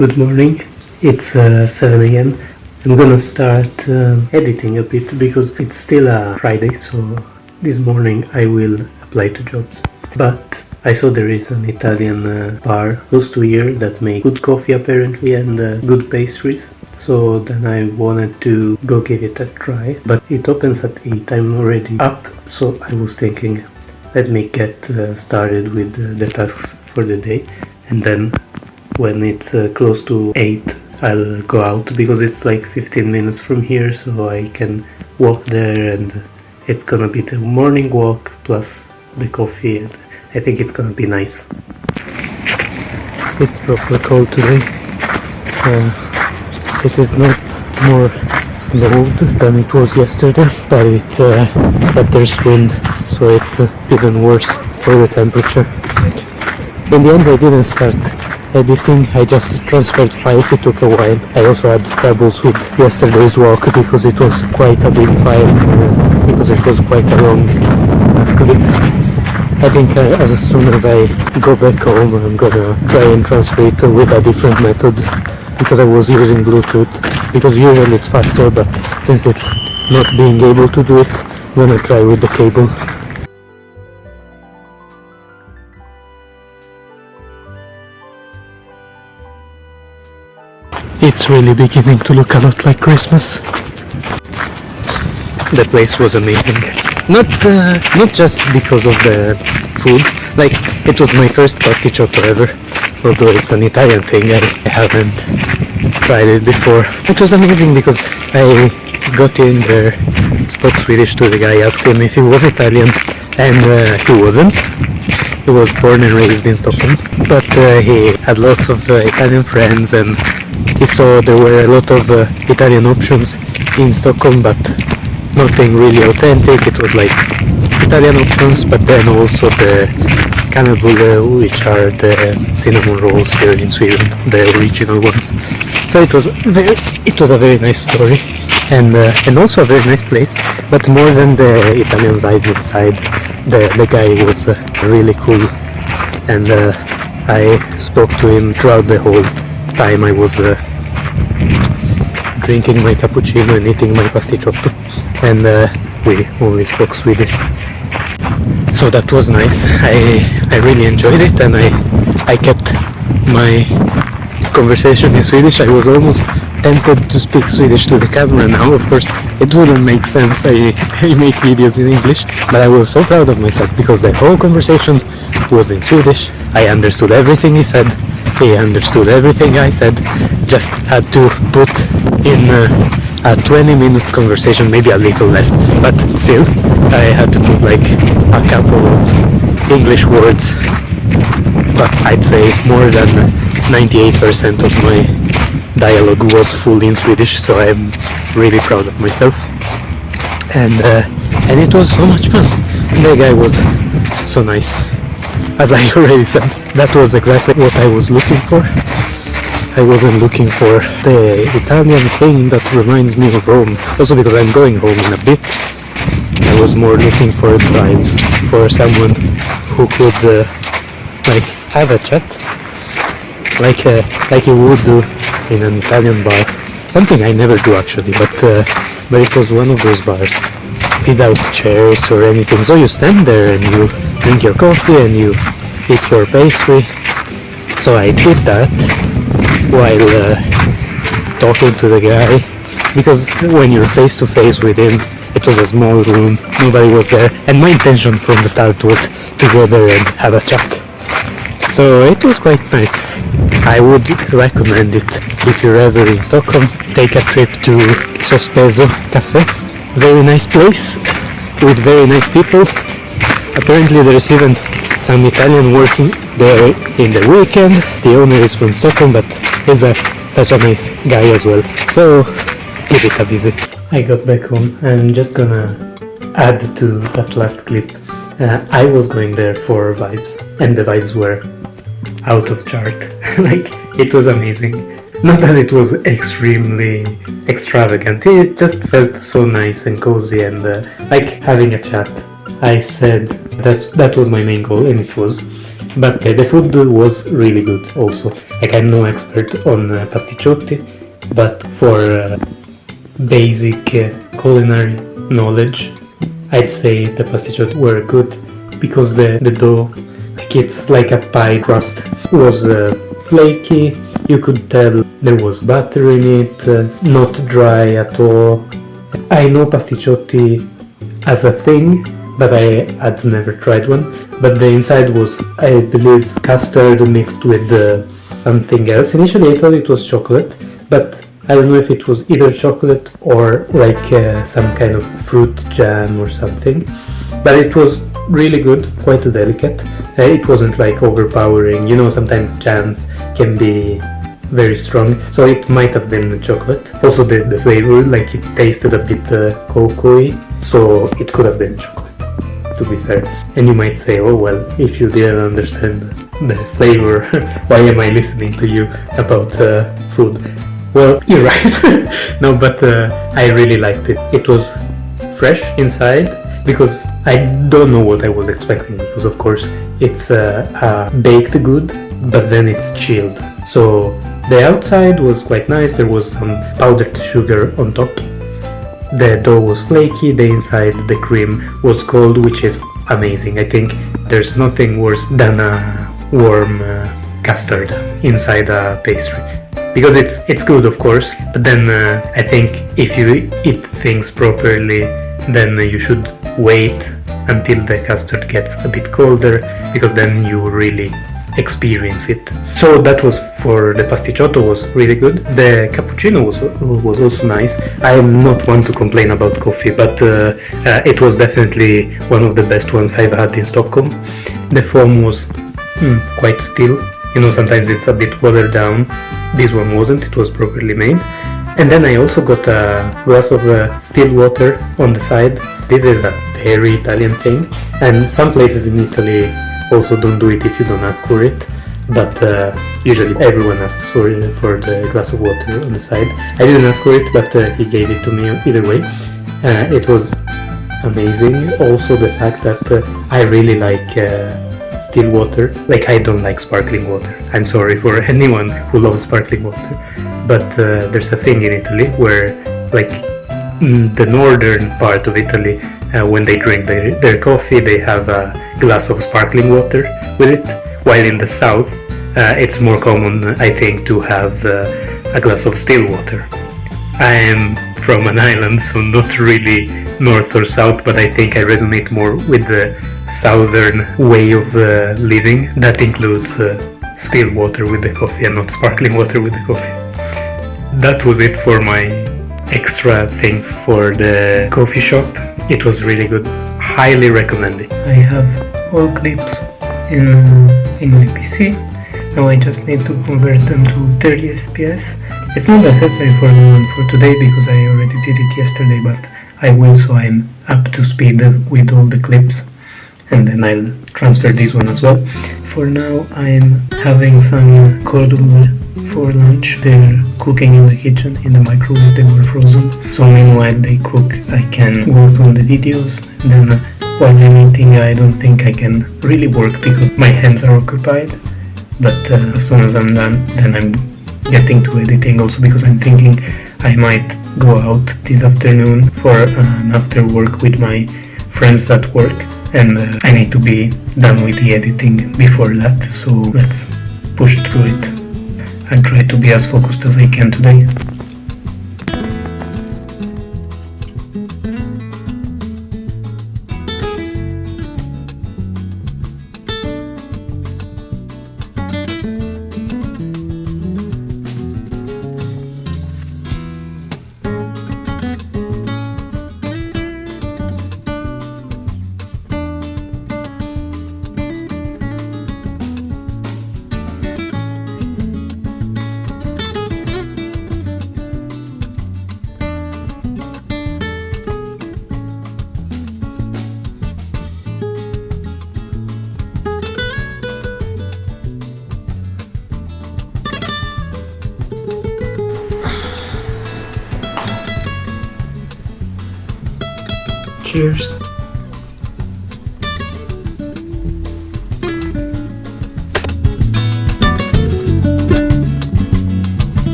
Good morning, it's 7 a.m. I'm gonna start editing a bit because it's still a Friday, so this morning I will apply to jobs. But I saw there is an Italian bar close to here that make good coffee apparently and good pastries. So then I wanted to go give it a try, but it opens at 8, I'm already up, so I was thinking let me get started with the tasks for the day, and then when it's close to 8 I'll go out because it's like 15 minutes from here, so I can walk there, and it's gonna be the morning walk plus the coffee, and I think it's gonna be nice. It's proper cold today. It is not more snowed than it was yesterday, but there's wind, so it's even worse for the temperature. In the end I didn't start editing, I just transferred files, it took a while. I also had troubles with yesterday's walk because it was quite a big file, because it was quite a long clip. I think as soon as I go back home I'm gonna try and transfer it with a different method, because I was using Bluetooth, because usually it's faster, but since it's not being able to do it, I'm gonna try with the cable. It's really beginning to look a lot like Christmas. The place was amazing. Not just because of the food, like it was my first pasticciotto ever, although it's an Italian thing, I haven't tried it before. It was amazing because I got in there, spoke Swedish to the guy, asked him if he was Italian, and he wasn't. He was born and raised in Stockholm, but he had lots of Italian friends, and he saw there were a lot of Italian options in Stockholm, but nothing really authentic. It was like Italian options, but then also the chamomile, which are the cinnamon rolls here in Sweden, the original ones. So it was a very nice story, and also a very nice place. But more than the Italian vibes inside, the guy was really cool, and I spoke to him throughout the whole time I was drinking my cappuccino and eating my pasticciotto, and we only spoke Swedish, so that was nice. I really enjoyed it, and I kept my conversation in Swedish. I was almost tempted to speak Swedish to the camera now. Of course it wouldn't make sense, I make videos in English, but I was so proud of myself because the whole conversation was in Swedish. I understood everything he said, he understood everything I said, just had to put in a 20-minute conversation, maybe a little less, but still I had to put like a couple of English words, but I'd say more than 98% of my dialogue was fully in Swedish, so I'm really proud of myself, and it was so much fun. The guy was so nice. As I already said, that was exactly what I was looking for. I wasn't looking for the Italian thing that reminds me of Rome, also because I'm going home in a bit. I was more looking for vibes, for someone who could like have a chat, like you would do in an Italian bar. Something I never do actually, but it was one of those bars without chairs or anything. So you stand there and you drink your coffee and you eat your pastry. So I did that while talking to the guy, because when you're face to face with him, it was a small room, nobody was there, and my intention from the start was to go there and have a chat. So it was quite nice. I would recommend it if you're ever in Stockholm. Take a trip to Sospeso Cafe. Very nice place with very nice people. Apparently there is even some Italian working there in the weekend. The owner is from Stockholm, but he's such a nice guy as well. So give it a visit. I got back home. I'm just gonna add to that last clip. I was going there for vibes, and the vibes were out of chart. Like, it was amazing. Not that it was extremely extravagant, it just felt so nice and cozy and like having a chat. I said that was my main goal, and it was. But the food was really good also. Like, I'm no expert on pasticciotti, but for basic culinary knowledge, I'd say the pasticciotti were good because the dough, like, it's like a pie crust, was flaky. You could tell there was butter in it, not dry at all. I know pasticciotti as a thing, but I had never tried one. But the inside was, I believe, custard mixed with something else. Initially I thought it was chocolate, but I don't know if it was either chocolate or like some kind of fruit jam or something. But it was really good, quite delicate. It wasn't like overpowering. You know, sometimes jams can be very strong, so it might have been the chocolate. Also the flavor, like, it tasted a bit cocoa-y, so it could have been chocolate, to be fair. And you might say, oh well, if you didn't understand the flavor, why am I listening to you about food? Well, you're right. No, but I really liked it. It was fresh inside, because I don't know what I was expecting, because of course it's a baked good, but then it's chilled. So the outside was quite nice, there was some powdered sugar on top. The dough was flaky, the inside, the cream was cold, which is amazing. I think there's nothing worse than a warm custard inside a pastry. Because it's good, of course, but then I think if you eat things properly, then you should wait until the custard gets a bit colder, because then you really experience it. So that was for the pasticciotto, was really good. The cappuccino was also nice. I am not one to complain about coffee, but it was definitely one of the best ones I've had in Stockholm. The foam was quite still. You know, sometimes it's a bit watered down. This one wasn't, it was properly made. And then I also got a glass of still water on the side. This is a very Italian thing, and some places in Italy also don't do it if you don't ask for it, but usually everyone asks for the glass of water on the side. I didn't ask for it, but he gave it to me either way. It was amazing. Also the fact that I really like still water. Like, I don't like sparkling water. I'm sorry for anyone who loves sparkling water, but there's a thing in Italy where, like, the northern part of Italy, when they drink their coffee, they have a glass of sparkling water with it, while in the south it's more common, I think, to have a glass of still water. I am from an island, so not really north or south, but I think I resonate more with the southern way of living. That includes still water with the coffee and not sparkling water with the coffee. That was it for my extra things for the coffee shop. It was really good. Highly recommend it. I have all clips in my PC. Now I just need to convert them to 30 FPS. It's not necessary for the one for today because I already did it yesterday, but I will, so I'm up to speed with all the clips, and then I'll transfer this one as well. For now I'm having some cordon for lunch. They're cooking in the kitchen, in the microwave. They were frozen, so meanwhile they cook, I can work on the videos. And then while I'm eating, I don't think I can really work because my hands are occupied, but as soon as I'm done, then I'm getting to editing, also because I'm thinking I might go out this afternoon for an after work with my friends that work, and I need to be done with the editing before that, so let's push through it. I'll try to be as focused as I can today. Cheers.